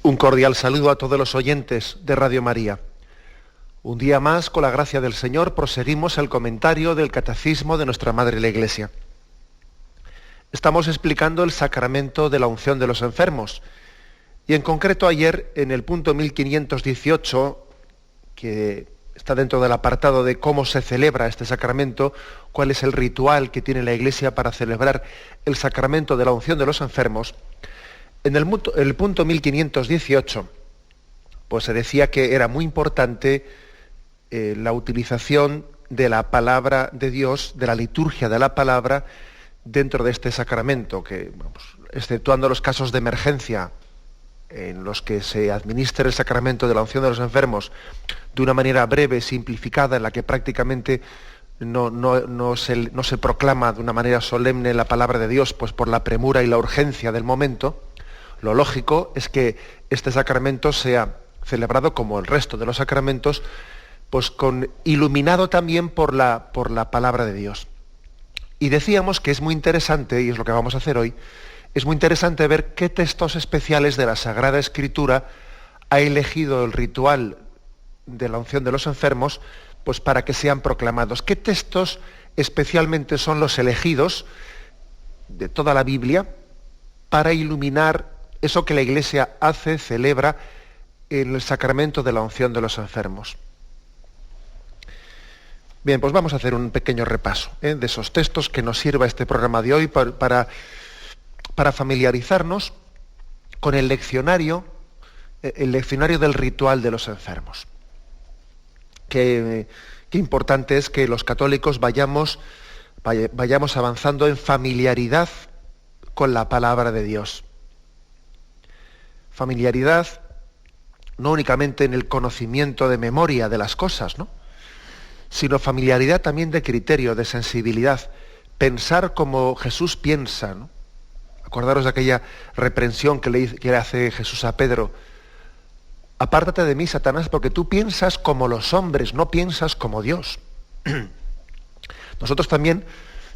Un cordial saludo a todos los oyentes de Radio María. Un día más, con la gracia del Señor, proseguimos el comentario del Catecismo de nuestra Madre la Iglesia. Estamos explicando el sacramento de la unción de los enfermos. Y en concreto ayer, en el punto 1518, que está dentro del apartado de cómo se celebra este sacramento, cuál es el ritual que tiene la Iglesia para celebrar el sacramento de la unción de los enfermos, en el punto 1518, pues se decía que era muy importante la utilización de la palabra de Dios, de la liturgia de la palabra, dentro de este sacramento, que, exceptuando los casos de emergencia en los que se administra el sacramento de la unción de los enfermos de una manera breve, simplificada, en la que prácticamente no se proclama de una manera solemne la palabra de Dios, pues por la premura y la urgencia del momento. Lo lógico es que este sacramento sea celebrado como el resto de los sacramentos, pues iluminado también por la palabra de Dios. Y decíamos que es muy interesante, y es lo que vamos a hacer hoy, es muy interesante ver qué textos especiales de la Sagrada Escritura ha elegido el ritual de la unción de los enfermos, pues para que sean proclamados. ¿Qué textos especialmente son los elegidos de toda la Biblia para iluminar eso que la Iglesia celebra en el sacramento de la unción de los enfermos? Bien, pues vamos a hacer un pequeño repaso de esos textos que nos sirva este programa de hoy para familiarizarnos con el leccionario del ritual de los enfermos. Qué importante es que los católicos vayamos avanzando en familiaridad con la palabra de Dios. Familiaridad no únicamente en el conocimiento de memoria de las cosas, ¿no?, sino familiaridad también de criterio, de sensibilidad. Pensar como Jesús piensa, ¿no? Acordaros de aquella reprensión que le hace Jesús a Pedro. Apártate de mí, Satanás, porque tú piensas como los hombres, no piensas como Dios. Nosotros también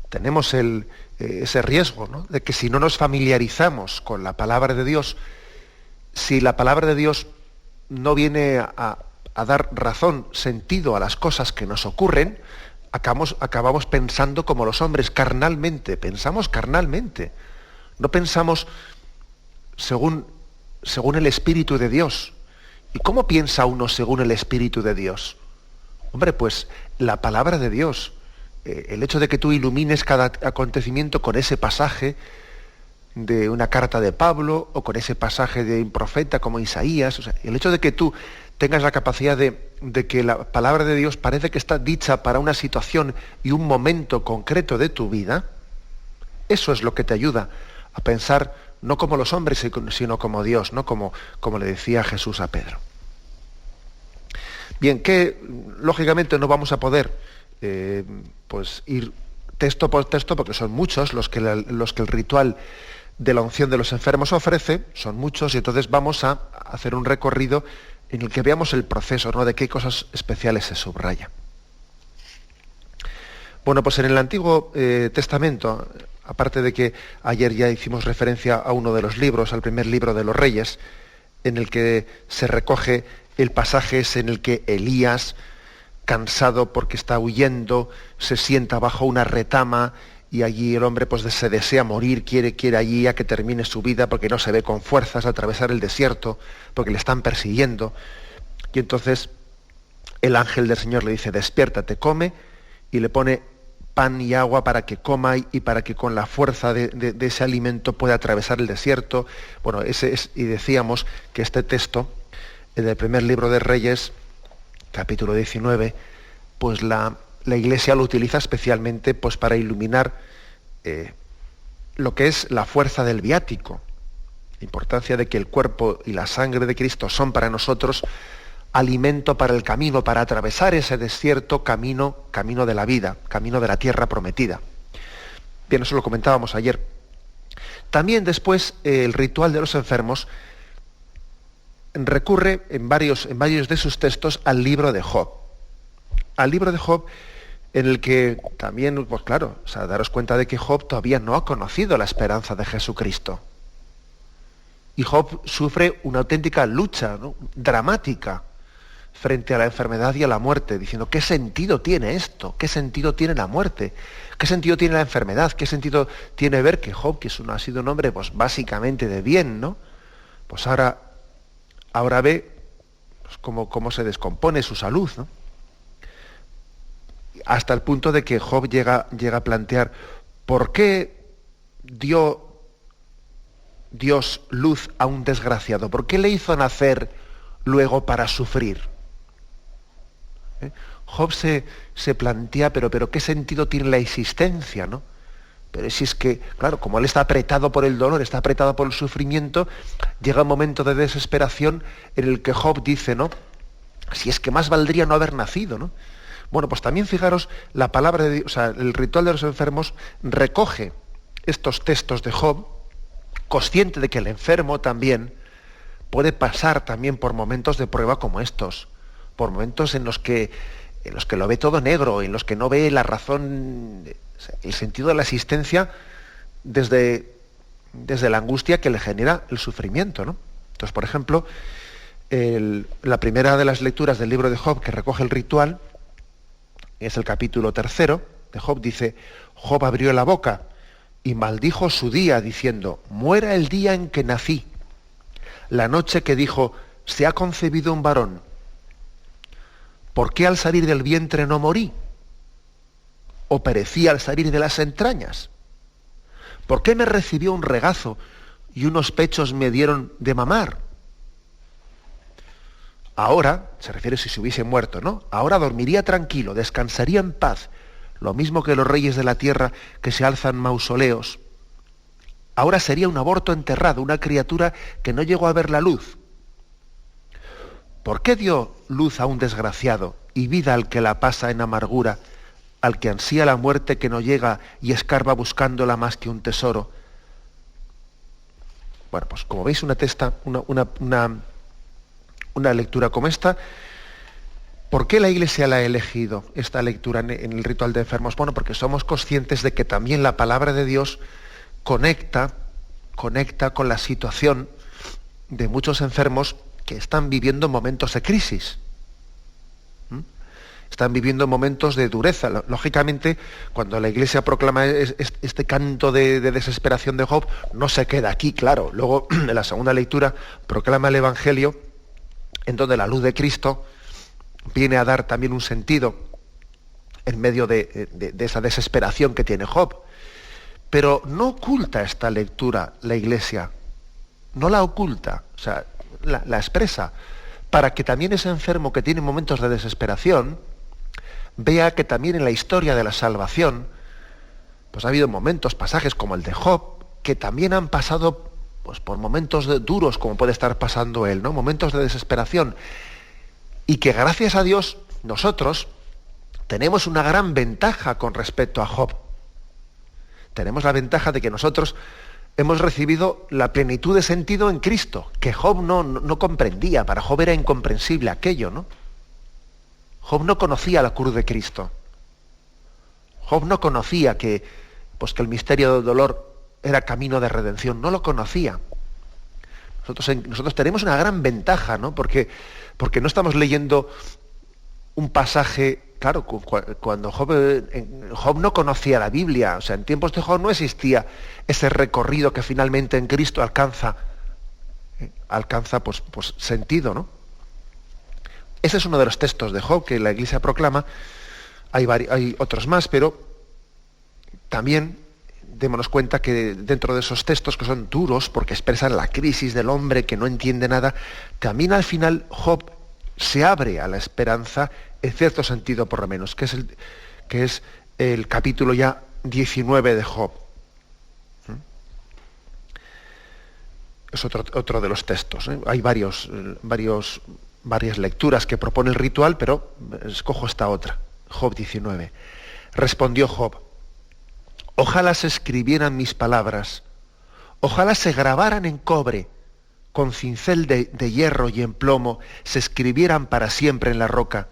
tenemos ese riesgo, ¿no?, de que si no nos familiarizamos con la palabra de Dios, si la palabra de Dios no viene a dar razón, sentido a las cosas que nos ocurren, acabamos pensando como los hombres, carnalmente, pensamos carnalmente, no pensamos según el Espíritu de Dios. ¿Y cómo piensa uno según el Espíritu de Dios? Hombre, pues la palabra de Dios, el hecho de que tú ilumines cada acontecimiento con ese pasaje de una carta de Pablo o con ese pasaje de un profeta como Isaías, o sea, el hecho de que tú tengas la capacidad de que la palabra de Dios parece que está dicha para una situación y un momento concreto de tu vida, eso es lo que te ayuda a pensar no como los hombres, sino como Dios, ¿no?, como le decía Jesús a Pedro. Bien, que lógicamente no vamos a poder pues ir texto por texto, porque son muchos los que el ritual de la unción de los enfermos ofrece, son muchos, y entonces vamos a hacer un recorrido en el que veamos el proceso, ¿no?, de qué cosas especiales se subraya. Bueno, pues en el Antiguo Testamento, aparte de que ayer ya hicimos referencia a uno de los libros, al primer libro de los Reyes, en el que se recoge el pasaje en el que Elías, cansado porque está huyendo, se sienta bajo una retama y allí el hombre pues se desea morir, quiere allí a que termine su vida porque no se ve con fuerzas atravesar el desierto, porque le están persiguiendo. Y entonces el ángel del Señor le dice: despiértate, come, y le pone pan y agua para que coma y para que con la fuerza de ese alimento pueda atravesar el desierto. Bueno, y decíamos que este texto, en el primer libro de Reyes, capítulo 19, pues la Iglesia lo utiliza especialmente pues para iluminar lo que es la fuerza del viático, la importancia de que el cuerpo y la sangre de Cristo son para nosotros alimento para el camino, para atravesar ese desierto, camino de la vida, camino de la tierra prometida. Bien, eso lo comentábamos ayer. También después el ritual de los enfermos recurre en varios de sus textos al libro de Job. Al libro de Job, en el que también, pues claro, o sea, daros cuenta de que Job todavía no ha conocido la esperanza de Jesucristo. Y Job sufre una auténtica lucha, ¿no?, dramática frente a la enfermedad y a la muerte, diciendo, ¿qué sentido tiene esto? ¿Qué sentido tiene la muerte? ¿Qué sentido tiene la enfermedad? ¿Qué sentido tiene ver que Job, que ha sido un hombre pues, básicamente de bien, ¿no?, pues ahora ve pues, cómo se descompone su salud, ¿no? Hasta el punto de que Job llega a plantear, ¿por qué dio Dios luz a un desgraciado? ¿Por qué le hizo nacer luego para sufrir? Job se plantea, pero ¿qué sentido tiene la existencia, no? Pero si es que, claro, como él está apretado por el dolor, está apretado por el sufrimiento, llega un momento de desesperación en el que Job dice, ¿no?, si es que más valdría no haber nacido, ¿no? Bueno, pues también fijaros, la palabra de Dios, o sea, el ritual de los enfermos recoge estos textos de Job, consciente de que el enfermo también puede pasar también por momentos de prueba como estos, por momentos en los que lo ve todo negro, en los que no ve la razón, el sentido de la existencia desde la angustia que le genera el sufrimiento, ¿no? Entonces, por ejemplo, la primera de las lecturas del libro de Job que recoge el ritual es el capítulo 3 de Job. Dice, Job abrió la boca y maldijo su día, diciendo, muera el día en que nací, la noche que dijo, se ha concebido un varón. ¿Por qué al salir del vientre no morí? ¿O perecí al salir de las entrañas? ¿Por qué me recibió un regazo y unos pechos me dieron de mamar? Ahora, se refiere si se hubiese muerto, ¿no? Ahora dormiría tranquilo, descansaría en paz, lo mismo que los reyes de la tierra que se alzan mausoleos. Ahora sería un aborto enterrado, una criatura que no llegó a ver la luz. ¿Por qué dio luz a un desgraciado y vida al que la pasa en amargura, al que ansía la muerte que no llega y escarba buscándola más que un tesoro? Bueno, pues como veis, una lectura como esta. ¿Por qué la Iglesia la ha elegido, esta lectura en el ritual de enfermos? Bueno, porque somos conscientes de que también la palabra de Dios conecta con la situación de muchos enfermos que están viviendo momentos de crisis. Están viviendo momentos de dureza. Lógicamente, cuando la Iglesia proclama este canto de desesperación de Job, no se queda aquí, claro. Luego, en la segunda lectura, proclama el Evangelio, en donde la luz de Cristo viene a dar también un sentido en medio de esa desesperación que tiene Job. Pero no oculta esta lectura la Iglesia, no la oculta, o sea, la expresa, para que también ese enfermo que tiene momentos de desesperación vea que también en la historia de la salvación pues ha habido momentos, pasajes como el de Job, que también han pasado pues, por momentos duros, como puede estar pasando él, ¿no? Momentos de desesperación, y que gracias a Dios nosotros tenemos una gran ventaja con respecto a Job. Tenemos la ventaja de que nosotros hemos recibido la plenitud de sentido en Cristo, que Job no comprendía. Para Job era incomprensible aquello, ¿no? Job no conocía la cruz de Cristo. Job no conocía que el misterio del dolor era camino de redención, no lo conocía. Nosotros tenemos una gran ventaja, ¿no? Porque no estamos leyendo un pasaje. Claro, cuando Job no conocía la Biblia, o sea, en tiempos de Job no existía ese recorrido que finalmente en Cristo alcanza sentido, ¿no? Ese es uno de los textos de Job que la Iglesia proclama. Hay otros más, pero también démonos cuenta que dentro de esos textos, que son duros porque expresan la crisis del hombre que no entiende nada, también al final Job se abre a la esperanza, en cierto sentido por lo menos, que es el capítulo ya 19 de Job. Es otro de los textos, ¿eh? Hay varias lecturas que propone el ritual, pero escojo esta otra, Job 19. Respondió Job: ojalá se escribieran mis palabras, ojalá se grabaran en cobre, con cincel de hierro y en plomo, se escribieran para siempre en la roca.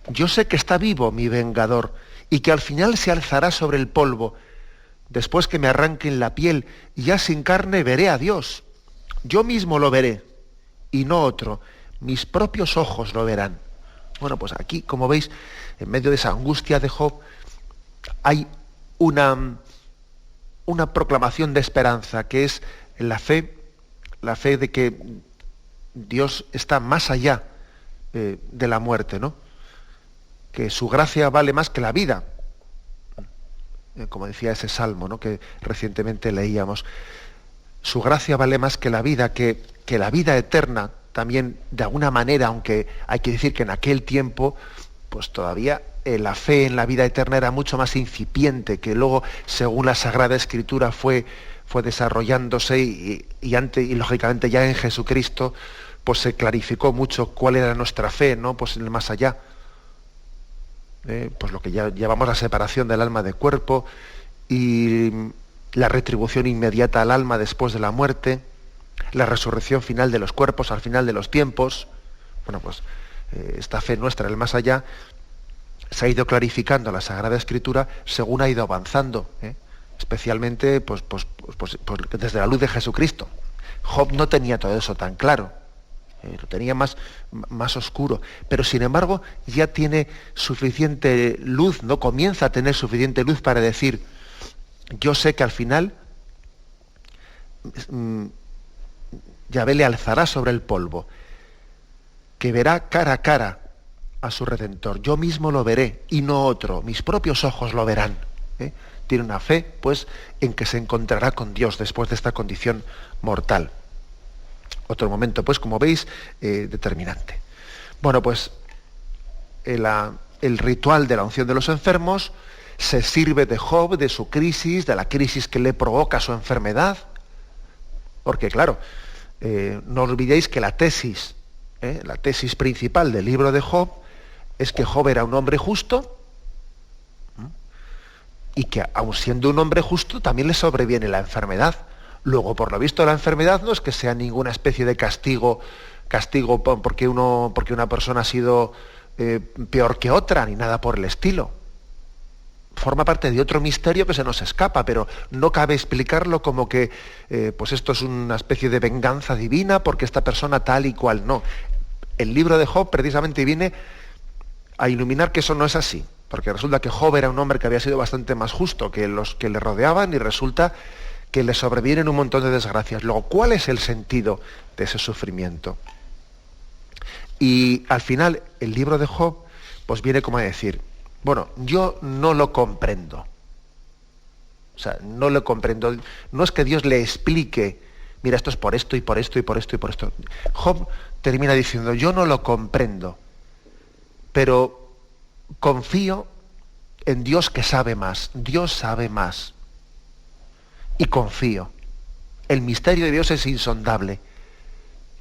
Yo sé que está vivo mi vengador y que al final se alzará sobre el polvo. Después que me arranquen la piel y ya sin carne veré a Dios. yo mismo lo veré y no otro, mis propios ojos lo verán. Bueno, pues aquí, como veis, en medio de esa angustia de Job, hay una proclamación de esperanza, que es la fe de que Dios está más allá de la muerte, ¿no? Que su gracia vale más que la vida, como decía ese salmo, ¿no?, que recientemente leíamos. Su gracia vale más que la vida, que la vida eterna también, de alguna manera, aunque hay que decir que en aquel tiempo, pues todavía la fe en la vida eterna era mucho más incipiente, que luego, según la Sagrada Escritura, fue desarrollándose y lógicamente ya en Jesucristo, pues se clarificó mucho cuál era nuestra fe, ¿no? Pues en el más allá. Pues lo que ya llamamos la separación del alma del cuerpo y la retribución inmediata al alma después de la muerte, la resurrección final de los cuerpos al final de los tiempos. Bueno, pues esta fe nuestra en el más allá se ha ido clarificando la Sagrada Escritura según ha ido avanzando, especialmente pues desde la luz de Jesucristo. Job no tenía todo eso tan claro. Lo tenía más oscuro, pero sin embargo ya tiene suficiente luz, ¿no? Comienza a tener suficiente luz para decir: yo sé que al final Yahvé le alzará sobre el polvo, que verá cara a cara a su Redentor. Yo mismo lo veré y no otro, mis propios ojos lo verán. Tiene una fe, pues, en que se encontrará con Dios después de esta condición mortal. Otro momento, pues, como veis, determinante. Bueno, pues el ritual de la unción de los enfermos se sirve de Job, de su crisis, de la crisis que le provoca su enfermedad, porque claro, no olvidéis que la tesis principal del libro de Job es que Job era un hombre justo y que, aun siendo un hombre justo, también le sobreviene la enfermedad. Luego, por lo visto, la enfermedad no es que sea ninguna especie de castigo porque una persona ha sido peor que otra, ni nada por el estilo. Forma parte de otro misterio que se nos escapa, pero no cabe explicarlo como que pues esto es una especie de venganza divina porque esta persona tal y cual. No. El libro de Job precisamente viene a iluminar que eso no es así, porque resulta que Job era un hombre que había sido bastante más justo que los que le rodeaban, y resulta que le sobrevienen un montón de desgracias. Luego, ¿cuál es el sentido de ese sufrimiento? Y al final, el libro de Job pues viene como a decir: bueno, yo no lo comprendo. O sea, no lo comprendo. No es que Dios le explique: mira, esto es por esto y por esto y por esto y por esto. Job termina diciendo: yo no lo comprendo, pero confío en Dios, que sabe más. Dios sabe más. Y confío. El misterio de Dios es insondable.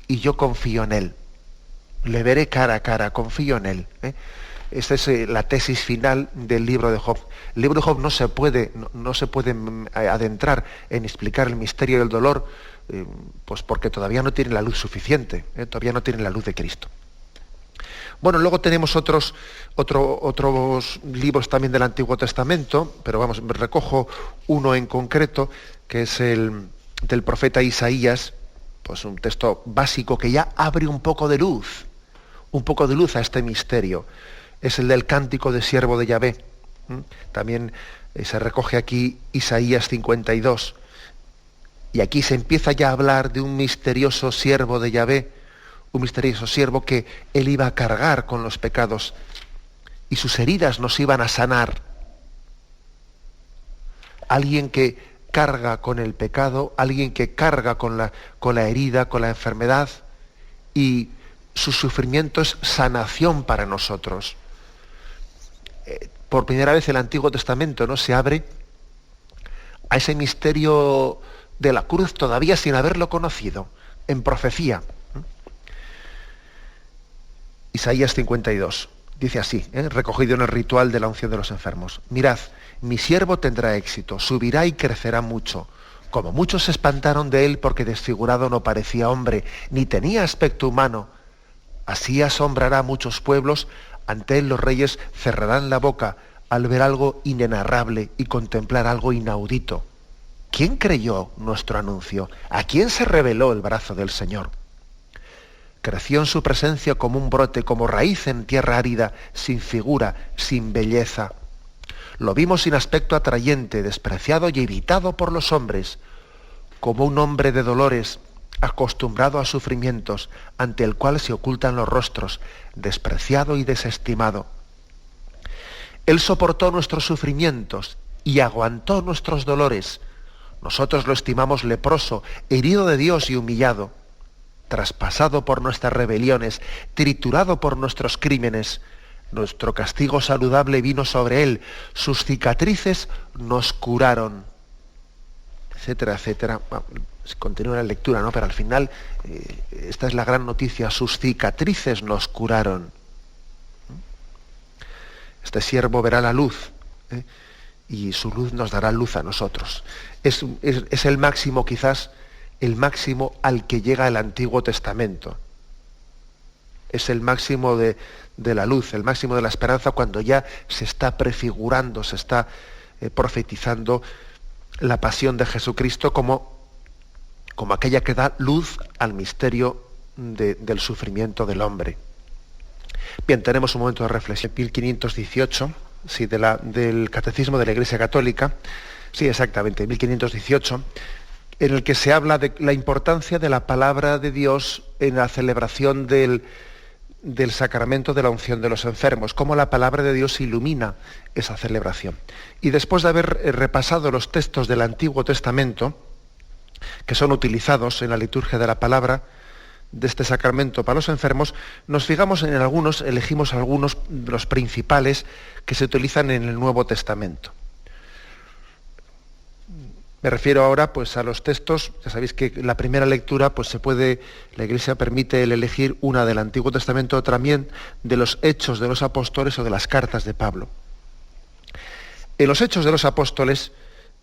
Y yo confío en Él. Le veré cara a cara, confío en Él. Esta es la tesis final del libro de Job. El libro de Job no se puede adentrar en explicar el misterio del dolor, pues porque todavía no tiene la luz suficiente, todavía no tiene la luz de Cristo. Bueno, luego tenemos otros libros también del Antiguo Testamento, pero vamos, recojo uno en concreto, que es el del profeta Isaías, pues un texto básico que ya abre un poco de luz a este misterio. Es el del cántico de siervo de Yahvé. También se recoge aquí Isaías 52. Y aquí se empieza ya a hablar de un misterioso siervo de Yahvé, un misterioso siervo que él iba a cargar con los pecados y sus heridas nos iban a sanar. Alguien que carga con el pecado, alguien que carga con la herida, con la enfermedad, y su sufrimiento es sanación para nosotros. Por primera vez el Antiguo Testamento no se abre a ese misterio de la cruz todavía sin haberlo conocido, en profecía. Isaías 52, dice así, recogido en el ritual de la unción de los enfermos: mirad, mi siervo tendrá éxito, subirá y crecerá mucho. Como muchos se espantaron de él porque desfigurado no parecía hombre, ni tenía aspecto humano, así asombrará a muchos pueblos. Ante él los reyes cerrarán la boca al ver algo inenarrable y contemplar algo inaudito. ¿Quién creyó nuestro anuncio? ¿A quién se reveló el brazo del Señor? Creció en su presencia como un brote, como raíz en tierra árida, sin figura, sin belleza. Lo vimos sin aspecto atrayente, despreciado y evitado por los hombres, como un hombre de dolores, acostumbrado a sufrimientos, ante el cual se ocultan los rostros, despreciado y desestimado. Él soportó nuestros sufrimientos y aguantó nuestros dolores. Nosotros lo estimamos leproso, herido de Dios y humillado, traspasado por nuestras rebeliones, triturado por nuestros crímenes. Nuestro castigo saludable vino sobre él, sus cicatrices nos curaron, etcétera, etcétera. Bueno, continúa la lectura, ¿no? Pero al final, esta es la gran noticia, sus cicatrices nos curaron. Este siervo verá la luz, y su luz nos dará luz a nosotros. Es el máximo, quizás, el máximo al que llega el Antiguo Testamento. Es el máximo de la luz, el máximo de la esperanza, cuando ya se está prefigurando, se está profetizando la pasión de Jesucristo como aquella que da luz al misterio del sufrimiento del hombre. Bien, tenemos un momento de reflexión. 1518, sí, del Catecismo de la Iglesia Católica, sí, exactamente, 1518, en el que se habla de la importancia de la palabra de Dios en la celebración del sacramento de la unción de los enfermos, cómo la palabra de Dios ilumina esa celebración. Y después de haber repasado los textos del Antiguo Testamento, que son utilizados en la liturgia de la palabra de este sacramento para los enfermos, nos fijamos en algunos, elegimos algunos de los principales que se utilizan en el Nuevo Testamento. Me refiero ahora pues a los textos. Ya sabéis que la primera lectura pues la Iglesia permite el elegir una del Antiguo Testamento, también de los Hechos de los Apóstoles o de las cartas de Pablo. En los Hechos de los Apóstoles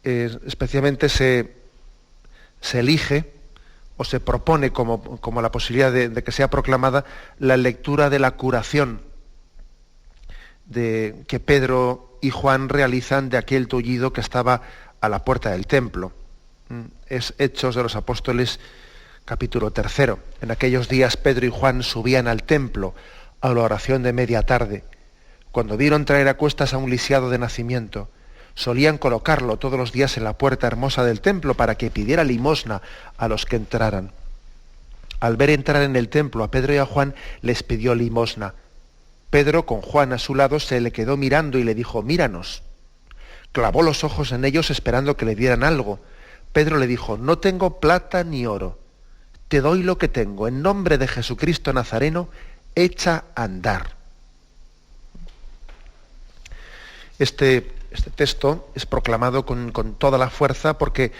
especialmente se elige o se propone como la posibilidad de que sea proclamada la lectura de la curación que Pedro y Juan realizan de aquel tullido que estaba a la puerta del templo. Es Hechos de los Apóstoles, capítulo 3. En aquellos días Pedro y Juan subían al templo a la oración de media tarde. Cuando vieron traer a cuestas a un lisiado de nacimiento, solían colocarlo todos los días en la puerta hermosa del templo para que pidiera limosna a los que entraran. Al ver entrar en el templo a Pedro y a Juan, les pidió limosna. Pedro, con Juan a su lado, se le quedó mirando y le dijo: «Míranos». Clavó los ojos en ellos esperando que le dieran algo. Pedro le dijo: «No tengo plata ni oro. Te doy lo que tengo. En nombre de Jesucristo Nazareno, echa a andar». Este texto es proclamado con toda la fuerza porque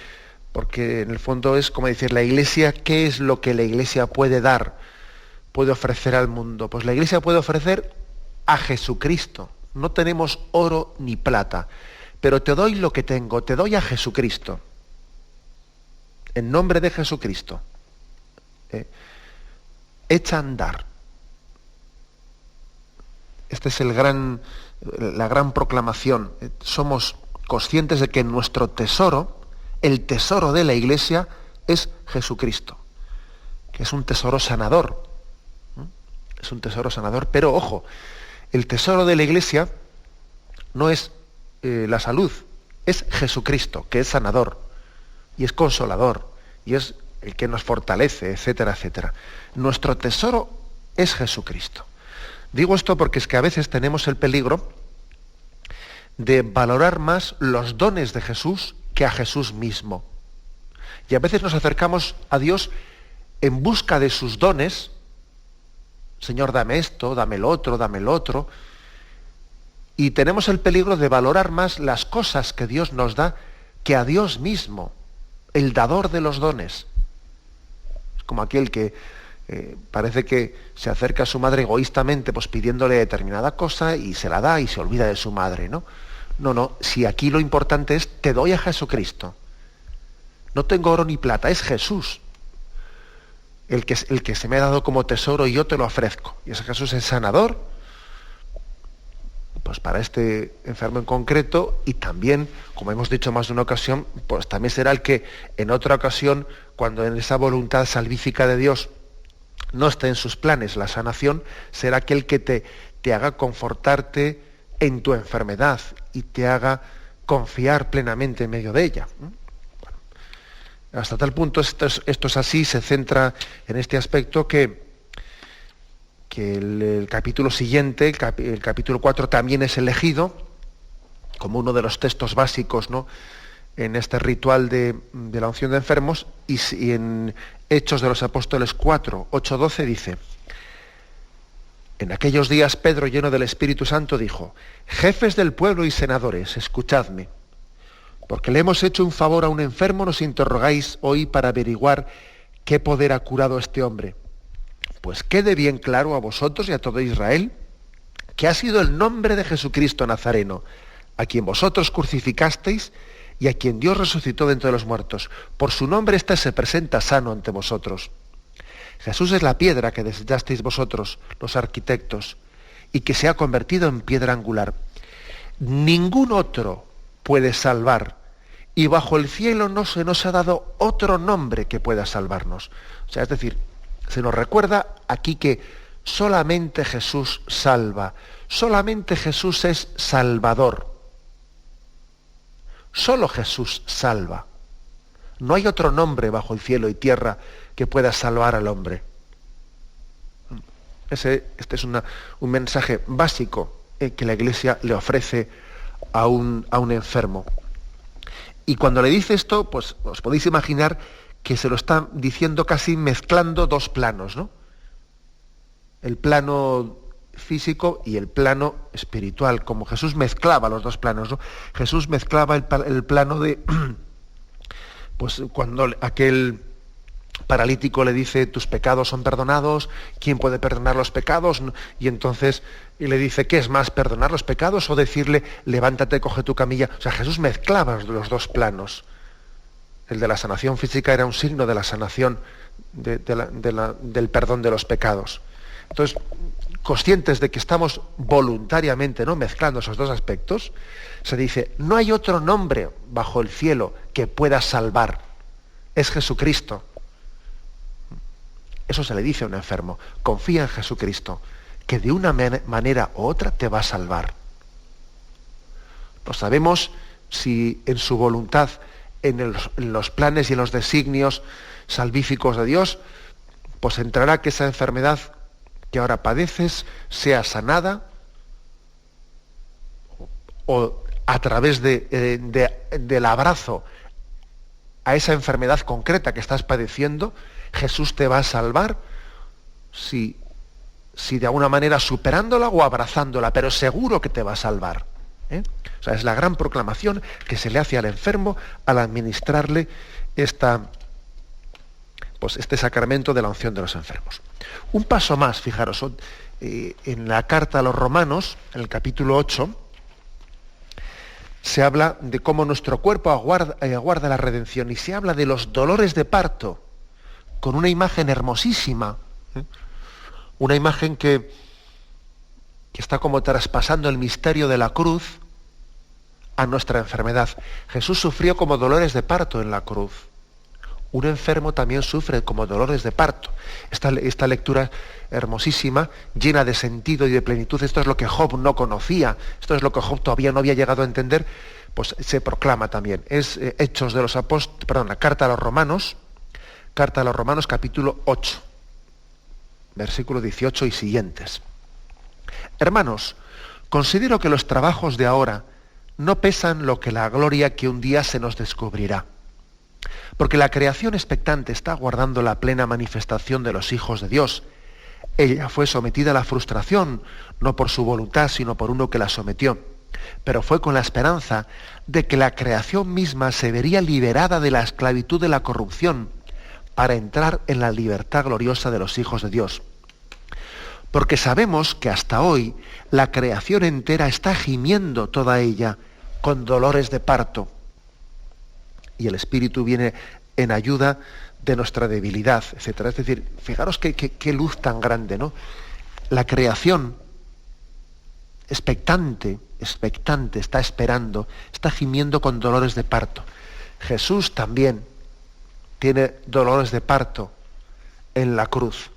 en el fondo es como decir, la Iglesia, ¿qué es lo que la Iglesia puede dar, puede ofrecer al mundo? Pues la Iglesia puede ofrecer a Jesucristo. No tenemos oro ni plata, pero te doy lo que tengo, te doy a Jesucristo. En nombre de Jesucristo. Echa a andar. Esta es la gran proclamación. Somos conscientes de que nuestro tesoro, el tesoro de la Iglesia, es Jesucristo, que es un tesoro sanador. Es un tesoro sanador, pero ojo, el tesoro de la Iglesia no es la salud, es Jesucristo, que es sanador, y es consolador, y es el que nos fortalece, etcétera, etcétera. Nuestro tesoro es Jesucristo. Digo esto porque es que a veces tenemos el peligro de valorar más los dones de Jesús que a Jesús mismo. Y a veces nos acercamos a Dios en busca de sus dones. Señor, dame esto, dame lo otro. Y tenemos el peligro de valorar más las cosas que Dios nos da que a Dios mismo, el dador de los dones. Es como aquel que parece que se acerca a su madre egoístamente, pues pidiéndole determinada cosa y se la da y se olvida de su madre, ¿no? No, si aquí lo importante es, te doy a Jesucristo. No tengo oro ni plata, es Jesús el que se me ha dado como tesoro y yo te lo ofrezco. Y ese Jesús es sanador, pues para este enfermo en concreto, y también, como hemos dicho más de una ocasión, pues también será el que en otra ocasión, cuando en esa voluntad salvífica de Dios no esté en sus planes la sanación, será aquel que te haga confortarte en tu enfermedad y te haga confiar plenamente en medio de ella. Bueno, hasta tal punto esto es así, se centra en este aspecto que el capítulo siguiente, el capítulo 4, también es elegido como uno de los textos básicos, ¿no?, en este ritual de la unción de enfermos, y en Hechos de los Apóstoles 4, 8, 12 dice: en aquellos días Pedro, lleno del Espíritu Santo, dijo: jefes del pueblo y senadores, escuchadme, porque le hemos hecho un favor a un enfermo, nos interrogáis hoy para averiguar qué poder ha curado a este hombre. Pues quede bien claro a vosotros y a todo Israel que ha sido el nombre de Jesucristo Nazareno, a quien vosotros crucificasteis y a quien Dios resucitó de entre los muertos. Por su nombre éste se presenta sano ante vosotros. Jesús es la piedra que desechasteis vosotros, los arquitectos, y que se ha convertido en piedra angular. Ningún otro puede salvar, y bajo el cielo no se nos ha dado otro nombre que pueda salvarnos. O sea, es decir, se nos recuerda aquí que solamente Jesús salva, solamente Jesús es salvador. Solo Jesús salva. No hay otro nombre bajo el cielo y tierra que pueda salvar al hombre. Este es un mensaje básico que la Iglesia le ofrece a un enfermo. Y cuando le dice esto, pues os podéis imaginar que se lo está diciendo casi mezclando dos planos, ¿no? El plano físico y el plano espiritual, como Jesús mezclaba los dos planos, ¿no? Jesús mezclaba el plano de, pues cuando aquel paralítico le dice: tus pecados son perdonados, ¿quién puede perdonar los pecados? Y entonces le dice: ¿qué es más, perdonar los pecados o decirle levántate, coge tu camilla? O sea, Jesús mezclaba los dos planos. El de la sanación física era un signo de la sanación, del perdón de los pecados. Entonces, conscientes de que estamos voluntariamente, ¿no?, mezclando esos dos aspectos, se dice: no hay otro nombre bajo el cielo que pueda salvar, es Jesucristo. Eso se le dice a un enfermo: confía en Jesucristo, que de una manera u otra te va a salvar. No sabemos si en su voluntad, en los planes y en los designios salvíficos de Dios, pues entrará que esa enfermedad que ahora padeces sea sanada, o a través del abrazo a esa enfermedad concreta que estás padeciendo, Jesús te va a salvar, si de alguna manera superándola o abrazándola, pero seguro que te va a salvar. O sea, es la gran proclamación que se le hace al enfermo al administrarle este sacramento de la unción de los enfermos. Un paso más, fijaros, en la carta a los Romanos, en el capítulo 8, se habla de cómo nuestro cuerpo aguarda la redención, y se habla de los dolores de parto, con una imagen hermosísima, una imagen que está como traspasando el misterio de la cruz a nuestra enfermedad. Jesús sufrió como dolores de parto en la cruz. Un enfermo también sufre como dolores de parto. Esta lectura hermosísima, llena de sentido y de plenitud, esto es lo que Job no conocía, esto es lo que Job todavía no había llegado a entender, pues se proclama también. Es Hechos de los Apóstoles, Carta a los Romanos, capítulo 8, versículo 18 y siguientes. Hermanos, considero que los trabajos de ahora no pesan lo que la gloria que un día se nos descubrirá. Porque la creación expectante está aguardando la plena manifestación de los hijos de Dios. Ella fue sometida a la frustración, no por su voluntad, sino por uno que la sometió. Pero fue con la esperanza de que la creación misma se vería liberada de la esclavitud de la corrupción, para entrar en la libertad gloriosa de los hijos de Dios. Porque sabemos que hasta hoy la creación entera está gimiendo toda ella con dolores de parto. Y el Espíritu viene en ayuda de nuestra debilidad, etc. Es decir, fijaros qué luz tan grande, ¿no? La creación expectante, está esperando, está gimiendo con dolores de parto. Jesús también tiene dolores de parto en la cruz,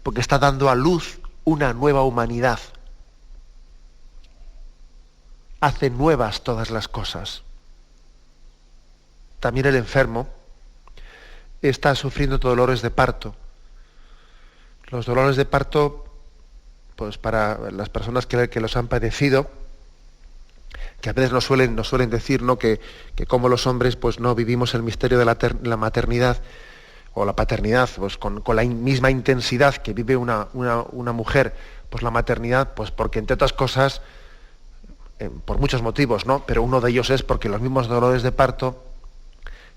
porque está dando a luz una nueva humanidad. Hace nuevas todas las cosas. También el enfermo está sufriendo dolores de parto. Los dolores de parto, pues para las personas que los han padecido, que a veces nos suelen decir, ¿no?, que como los hombres pues no vivimos el misterio de la maternidad o la paternidad pues con la misma intensidad que vive una mujer, pues la maternidad, pues porque entre otras cosas, por muchos motivos, ¿no?, pero uno de ellos es porque los mismos dolores de parto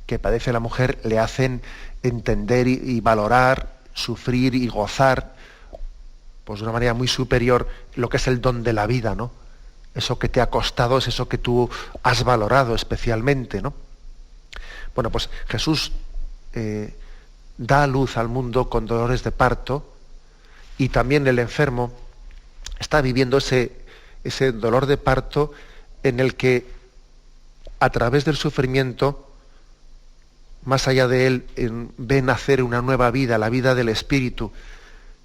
que padece la mujer le hacen entender y valorar, sufrir y gozar, pues de una manera muy superior, lo que es el don de la vida, ¿no? Eso que te ha costado es eso que tú has valorado especialmente, ¿no? Bueno, pues Jesús da luz al mundo con dolores de parto, y también el enfermo está viviendo ese dolor de parto en el que, a través del sufrimiento, más allá de él, ve nacer una nueva vida, la vida del espíritu,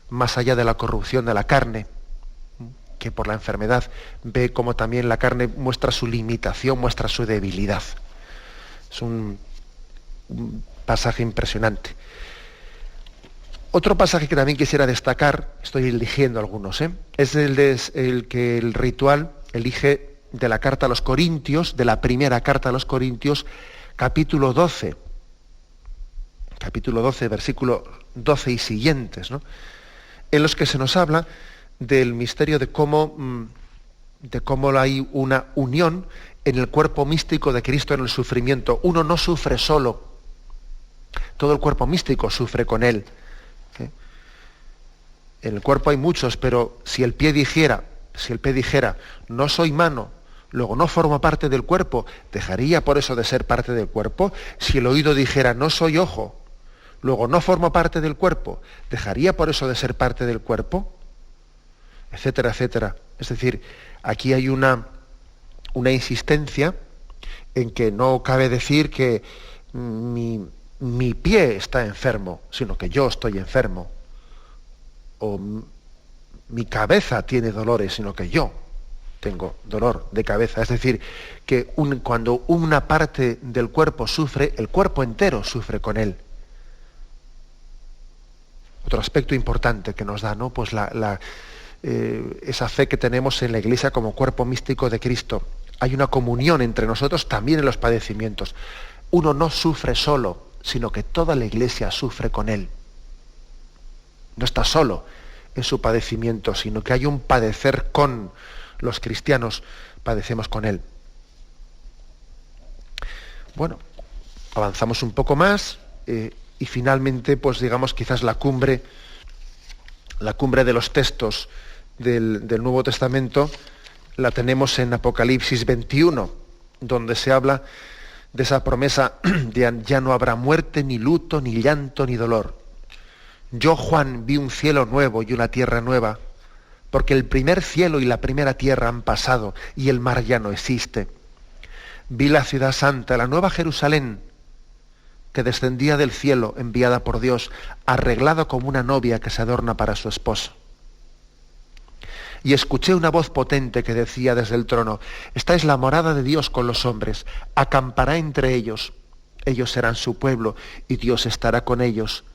más allá de la corrupción de la carne, que por la enfermedad ve como también la carne muestra su limitación, muestra su debilidad. Es un pasaje impresionante. Otro pasaje que también quisiera destacar, estoy eligiendo algunos, es el que el ritual elige de la carta a los Corintios, de la primera carta a los Corintios, capítulo 12, versículo 12 y siguientes, ¿no?, en los que se nos habla del misterio de cómo hay una unión en el cuerpo místico de Cristo en el sufrimiento. Uno no sufre solo, todo el cuerpo místico sufre con él. En el cuerpo hay muchos, pero si el pie dijera, no soy mano, luego no formo parte del cuerpo, ¿dejaría por eso de ser parte del cuerpo? Si el oído dijera, no soy ojo, luego no formo parte del cuerpo, ¿dejaría por eso de ser parte del cuerpo? Etcétera, etcétera. Es decir, aquí hay una insistencia en que no cabe decir que mi pie está enfermo, sino que yo estoy enfermo. O mi cabeza tiene dolores, sino que yo tengo dolor de cabeza. Es decir, que cuando una parte del cuerpo sufre, el cuerpo entero sufre con él. Otro aspecto importante que nos da, ¿no?, pues esa fe que tenemos en la Iglesia como cuerpo místico de Cristo. Hay una comunión entre nosotros también en los padecimientos. Uno no sufre solo, sino que toda la Iglesia sufre con él. No está solo en su padecimiento, sino que hay un padecer con los cristianos, padecemos con él. Bueno, avanzamos un poco más y finalmente, pues digamos, quizás la cumbre de los textos del Nuevo Testamento la tenemos en Apocalipsis 21, donde se habla de esa promesa de ya no habrá muerte, ni luto, ni llanto, ni dolor. Yo, Juan, vi un cielo nuevo y una tierra nueva, porque el primer cielo y la primera tierra han pasado y el mar ya no existe. Vi la ciudad santa, la nueva Jerusalén, que descendía del cielo, enviada por Dios, arreglada como una novia que se adorna para su esposo. Y escuché una voz potente que decía desde el trono: esta es la morada de Dios con los hombres, acampará entre ellos, ellos serán su pueblo y Dios estará con ellos.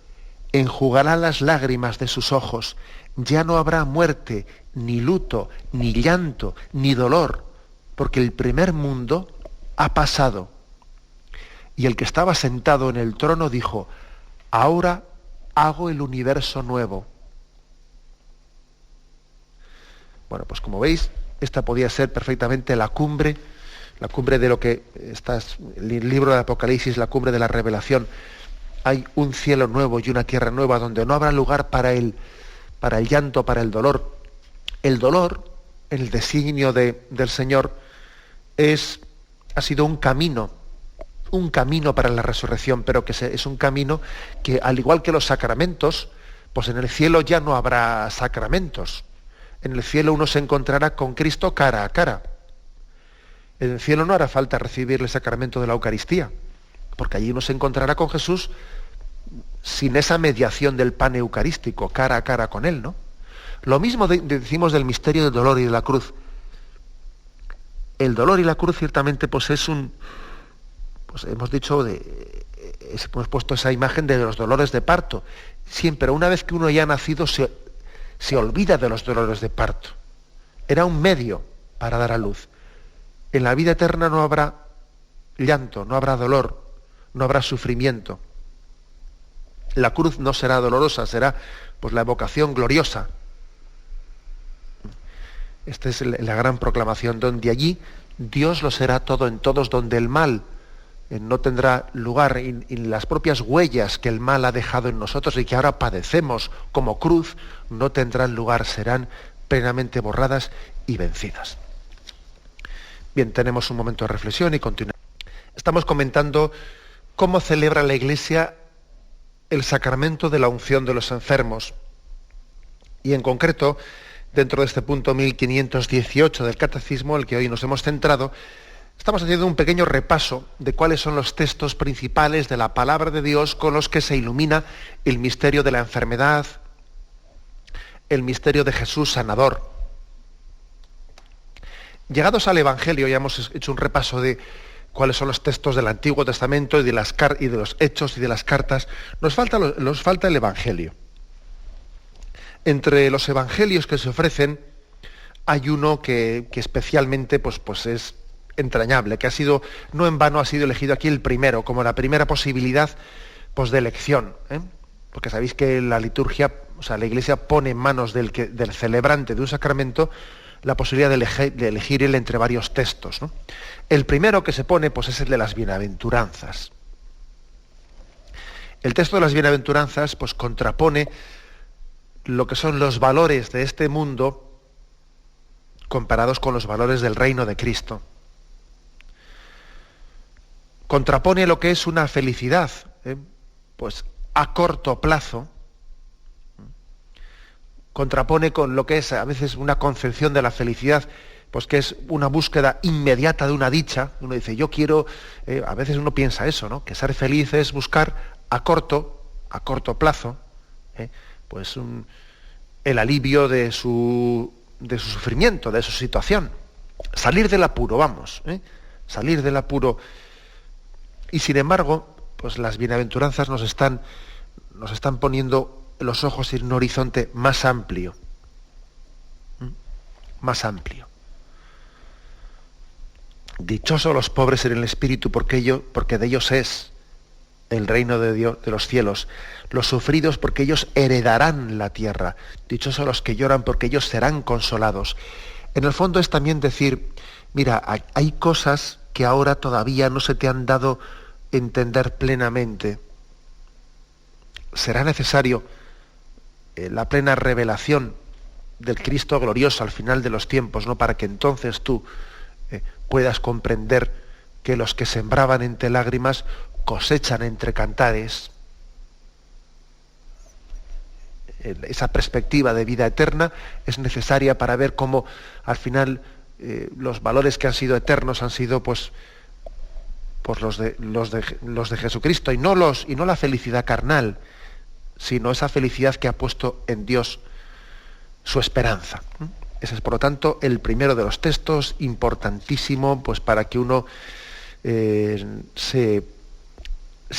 Enjugará las lágrimas de sus ojos, ya no habrá muerte, ni luto, ni llanto, ni dolor, porque el primer mundo ha pasado. Y el que estaba sentado en el trono dijo: ahora hago el universo nuevo. Bueno, pues como veis, esta podía ser perfectamente la cumbre de lo que está el libro de Apocalipsis, la cumbre de la revelación. Hay un cielo nuevo y una tierra nueva donde no habrá lugar para el llanto, para el dolor. El dolor, en el designio del Señor, ha sido un camino para la resurrección, pero que es un camino que, al igual que los sacramentos, pues en el cielo ya no habrá sacramentos. En el cielo uno se encontrará con Cristo cara a cara. En el cielo no hará falta recibir el sacramento de la Eucaristía, porque allí uno se encontrará con Jesús sin esa mediación del pan eucarístico, cara a cara con él, ¿no? Lo mismo decimos del misterio del dolor y de la cruz. El dolor y la cruz ciertamente pues es un... Pues hemos dicho, hemos puesto esa imagen de los dolores de parto. Siempre, una vez que uno ya ha nacido, se olvida de los dolores de parto. Era un medio para dar a luz. En la vida eterna no habrá llanto, no habrá dolor, no habrá sufrimiento. La cruz no será dolorosa, será pues la evocación gloriosa. Esta es la gran proclamación, donde allí Dios lo será todo en todos, donde el mal no tendrá lugar, y las propias huellas que el mal ha dejado en nosotros y que ahora padecemos como cruz, no tendrán lugar, serán plenamente borradas y vencidas. Bien, tenemos un momento de reflexión y continuamos. Estamos comentando cómo celebra la Iglesia el sacramento de la unción de los enfermos. Y en concreto, dentro de este punto 1518 del Catecismo, el que hoy nos hemos centrado, estamos haciendo un pequeño repaso de cuáles son los textos principales de la palabra de Dios con los que se ilumina el misterio de la enfermedad, el misterio de Jesús sanador. Llegados al Evangelio, ya hemos hecho un repaso de cuáles son los textos del Antiguo Testamento y de los Hechos y de las cartas. Nos falta el Evangelio. Entre los Evangelios que se ofrecen, hay uno que especialmente pues es entrañable, que ha sido, no en vano ha sido elegido aquí el primero, como la primera posibilidad pues, de elección, ¿eh? Porque sabéis que la liturgia, o sea, la Iglesia pone en manos del celebrante de un sacramento la posibilidad de elegir él entre varios textos, ¿no? El primero que se pone pues, es el de las bienaventuranzas. El texto de las bienaventuranzas pues, contrapone lo que son los valores de este mundo comparados con los valores del reino de Cristo. Contrapone lo que es una felicidad, pues a corto plazo. Contrapone con lo que es a veces una concepción de la felicidad, pues que es una búsqueda inmediata de una dicha. Uno dice, yo quiero, a veces uno piensa eso, ¿no? Que ser feliz es buscar a corto plazo, pues el alivio de su sufrimiento, de su situación. Salir del apuro, vamos, salir del apuro. Y sin embargo, pues las bienaventuranzas nos están poniendo los ojos en un horizonte más amplio. Más amplio. Dichosos los pobres en el espíritu, porque de ellos es el reino de Dios, de los cielos. Los sufridos, porque ellos heredarán la tierra. Dichosos los que lloran, porque ellos serán consolados. En el fondo es también decir, mira, hay cosas que ahora todavía no se te han dado entender plenamente. Será necesario la plena revelación del Cristo glorioso al final de los tiempos, ¿no? Para que entonces tú puedas comprender que los que sembraban entre lágrimas cosechan entre cantares. Esa perspectiva de vida eterna es necesaria para ver cómo al final los valores que han sido eternos han sido pues los de Jesucristo y no la felicidad carnal, sino esa felicidad que ha puesto en Dios su esperanza. Ese es, por lo tanto, el primero de los textos, importantísimo, pues para que uno se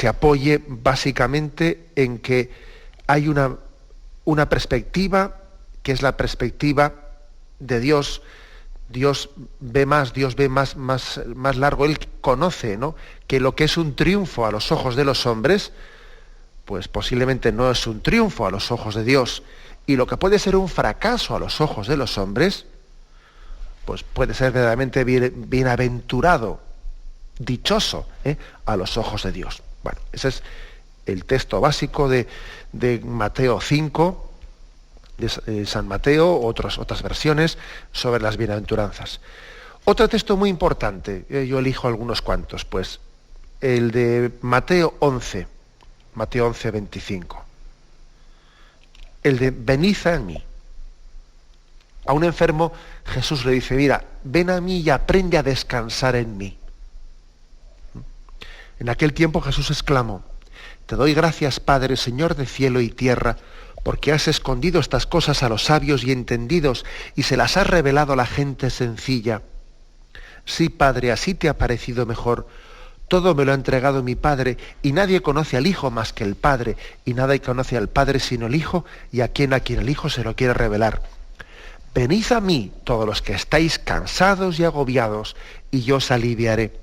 apoye básicamente en que hay una perspectiva que es la perspectiva de Dios. Dios ve más largo. Él conoce, ¿no?, que lo que es un triunfo a los ojos de los hombres, pues posiblemente no es un triunfo a los ojos de Dios. Y lo que puede ser un fracaso a los ojos de los hombres, pues puede ser verdaderamente bienaventurado, dichoso, a los ojos de Dios. Bueno, ese es el texto básico de Mateo 5, de San Mateo, otras versiones sobre las bienaventuranzas. Otro texto muy importante, yo elijo algunos cuantos, pues el de Mateo 11, 25. El de venid a mí. A un enfermo Jesús le dice, mira, ven a mí y aprende a descansar en mí. En aquel tiempo Jesús exclamó, te doy gracias, Padre, Señor de cielo y tierra, porque has escondido estas cosas a los sabios y entendidos y se las has revelado a la gente sencilla. Sí, Padre, así te ha parecido mejor. Todo me lo ha entregado mi Padre, y nadie conoce al Hijo más que el Padre, y nadie conoce al Padre sino el Hijo, y a quien el Hijo se lo quiere revelar. Venid a mí, todos los que estáis cansados y agobiados, y yo os aliviaré.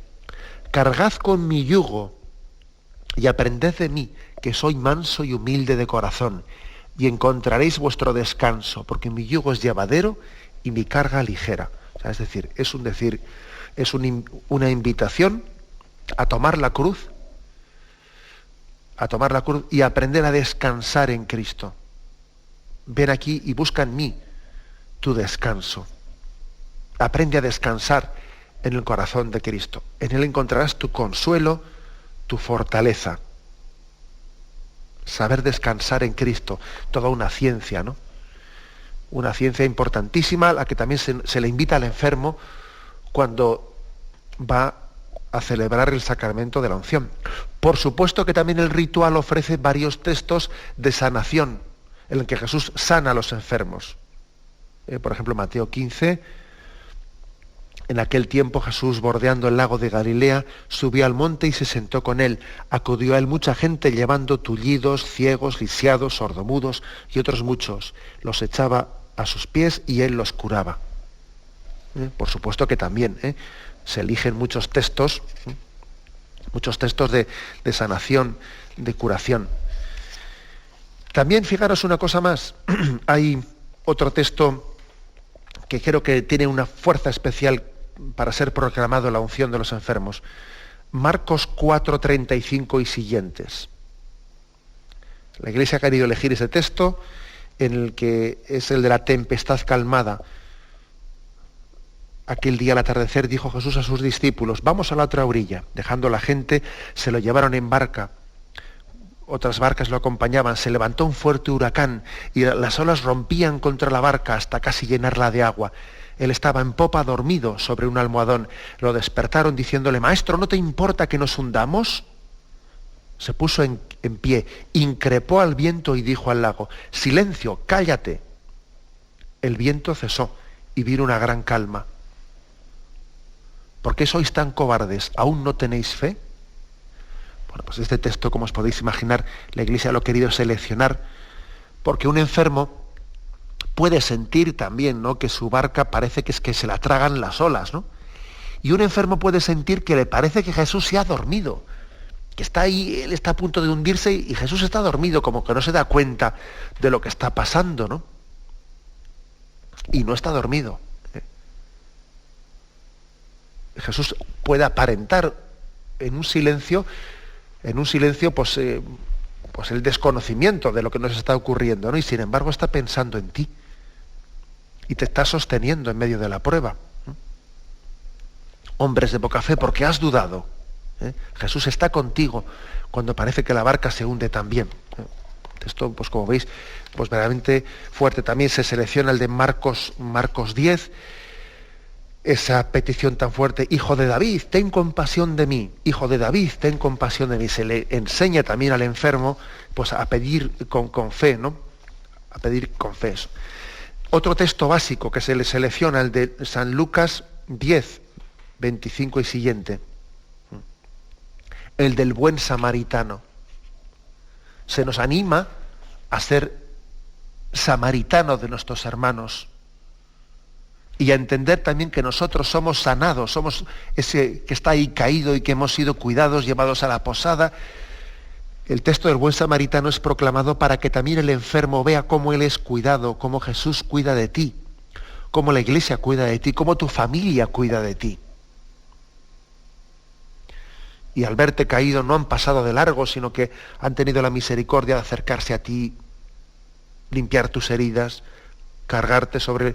Cargad con mi yugo, y aprended de mí, que soy manso y humilde de corazón, y encontraréis vuestro descanso, porque mi yugo es llevadero y mi carga ligera. O sea, es decir, una invitación a tomar la cruz y aprender a descansar en Cristo. Ven aquí y busca en mí tu descanso. Aprende a descansar en el corazón de Cristo. En Él encontrarás tu consuelo, tu fortaleza. Saber descansar en Cristo, toda una ciencia, ¿no? Una ciencia importantísima a la que también se le invita al enfermo cuando va a celebrar el sacramento de la unción. Por supuesto que también el ritual ofrece varios textos de sanación, en el que Jesús sana a los enfermos. Por ejemplo, Mateo 15, en aquel tiempo Jesús, bordeando el lago de Galilea, subió al monte y se sentó con él. Acudió a él mucha gente llevando tullidos, ciegos, lisiados, sordomudos y otros muchos. Los echaba a sus pies y él los curaba. Por supuesto que también se eligen muchos textos de sanación, de curación. También, fijaros una cosa más, hay otro texto que creo que tiene una fuerza especial para ser proclamado la unción de los enfermos. Marcos 4:35 y siguientes. La Iglesia ha querido elegir ese texto, en el que es el de la tempestad calmada. Aquel día al atardecer dijo Jesús a sus discípulos, vamos a la otra orilla. Dejando a la gente, se lo llevaron en barca. Otras barcas lo acompañaban. Se levantó un fuerte huracán y las olas rompían contra la barca hasta casi llenarla de agua. Él estaba en popa dormido sobre un almohadón. Lo despertaron diciéndole, Maestro, ¿no te importa que nos hundamos? Se puso en pie, increpó al viento y dijo al lago, silencio, cállate. El viento cesó y vino una gran calma. ¿Por qué sois tan cobardes? ¿Aún no tenéis fe? Bueno, pues este texto, como os podéis imaginar, la Iglesia lo ha querido seleccionar porque un enfermo puede sentir también, ¿no?, que su barca parece que es que se la tragan las olas, ¿no? Y un enfermo puede sentir que le parece que Jesús se ha dormido, que está ahí, él está a punto de hundirse y Jesús está dormido, como que no se da cuenta de lo que está pasando, ¿no? Y no está dormido. Jesús puede aparentar en un silencio pues el desconocimiento de lo que nos está ocurriendo, ¿no? Y sin embargo está pensando en ti y te está sosteniendo en medio de la prueba. Hombres de poca fe, ¿por qué has dudado? Jesús está contigo cuando parece que la barca se hunde también. Esto, pues como veis, pues verdaderamente fuerte. También se selecciona el de Marcos 10, esa petición tan fuerte, Hijo de David, ten compasión de mí, Hijo de David, ten compasión de mí. Se le enseña también al enfermo pues a pedir con fe, ¿no? A pedir con fe. Otro texto básico que se le selecciona, el de San Lucas 10, 25 y siguiente. El del buen samaritano. Se nos anima a ser samaritano de nuestros hermanos y a entender también que nosotros somos sanados, somos ese que está ahí caído y que hemos sido cuidados, llevados a la posada. El texto del buen samaritano es proclamado para que también el enfermo vea cómo él es cuidado, cómo Jesús cuida de ti, cómo la Iglesia cuida de ti, cómo tu familia cuida de ti. Y al verte caído no han pasado de largo, sino que han tenido la misericordia de acercarse a ti, limpiar tus heridas, cargarte sobre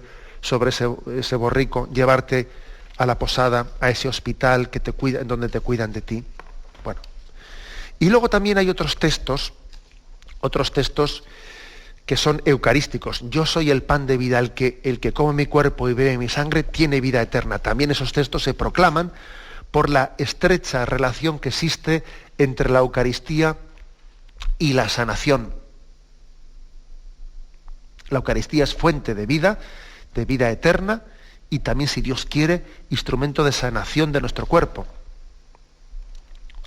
ese borrico, llevarte a la posada, a ese hospital que te cuida, en donde te cuidan de ti. Bueno. Y luego también hay otros textos que son eucarísticos. Yo soy el pan de vida, el que come mi cuerpo y bebe mi sangre tiene vida eterna. También esos textos se proclaman por la estrecha relación que existe entre la Eucaristía y la sanación. La Eucaristía es fuente de vida eterna, y también, si Dios quiere, instrumento de sanación de nuestro cuerpo.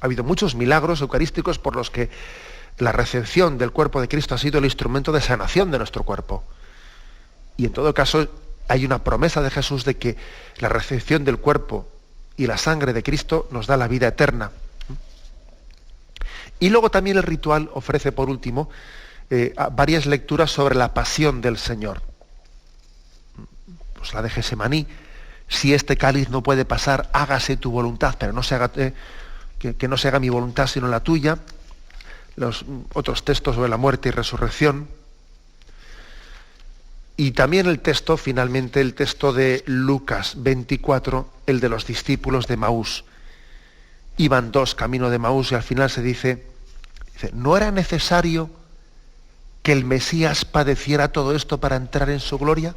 Ha habido muchos milagros eucarísticos por los que la recepción del cuerpo de Cristo ha sido el instrumento de sanación de nuestro cuerpo. Y en todo caso hay una promesa de Jesús de que la recepción del cuerpo y la sangre de Cristo nos da la vida eterna. Y luego también el ritual ofrece, por último, varias lecturas sobre la pasión del Señor. Pues la de Gesemaní: si este cáliz no puede pasar, hágase tu voluntad, pero no se haga, que no se haga mi voluntad sino la tuya. Los otros textos sobre la muerte y resurrección. Y también el texto, finalmente, el texto de Lucas 24, el de los discípulos de Maús. Iban dos camino de Maús y al final se dice, ¿no era necesario que el Mesías padeciera todo esto para entrar en su gloria?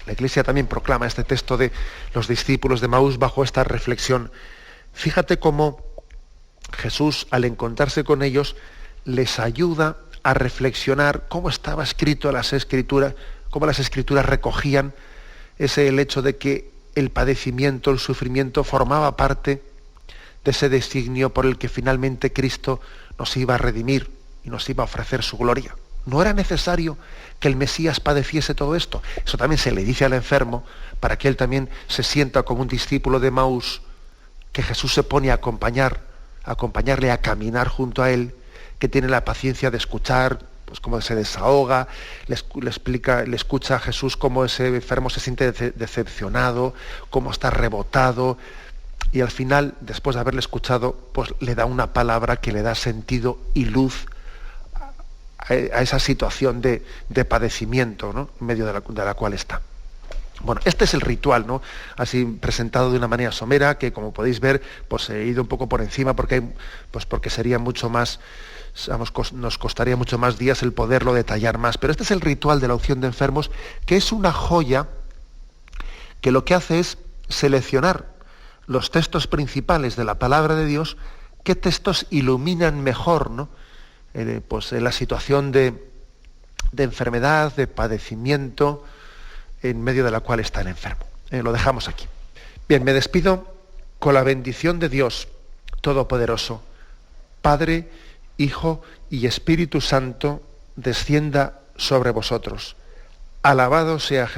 La Iglesia también proclama este texto de los discípulos de Maús bajo esta reflexión. Fíjate cómo Jesús, al encontrarse con ellos, les ayuda a reflexionar cómo estaba escrito en las Escrituras, cómo las Escrituras recogían el hecho de que el padecimiento, el sufrimiento formaba parte de ese designio por el que finalmente Cristo nos iba a redimir y nos iba a ofrecer su gloria. ¿No era necesario que el Mesías padeciese todo esto? Eso también se le dice al enfermo, para que él también se sienta como un discípulo de Maús, que Jesús se pone a acompañarle a caminar junto a él, que tiene la paciencia de escuchar, pues cómo se desahoga, le escucha a Jesús cómo ese enfermo se siente decepcionado, cómo está rebotado, y al final, después de haberle escuchado, pues le da una palabra que le da sentido y luz a esa situación de padecimiento, ¿no?, en medio de la cual está. Bueno, este es el ritual, ¿no?, así presentado de una manera somera, que como podéis ver, pues he ido un poco por encima porque sería mucho más, nos costaría mucho más días el poderlo detallar más. Pero este es el ritual de la unción de enfermos, que es una joya que lo que hace es seleccionar los textos principales de la palabra de Dios, qué textos iluminan mejor, ¿no?, pues en la situación de enfermedad, de padecimiento, en medio de la cual está el enfermo. Lo dejamos aquí. Bien, me despido con la bendición de Dios Todopoderoso, Padre, Hijo y Espíritu Santo, descienda sobre vosotros. Alabado sea Jesús.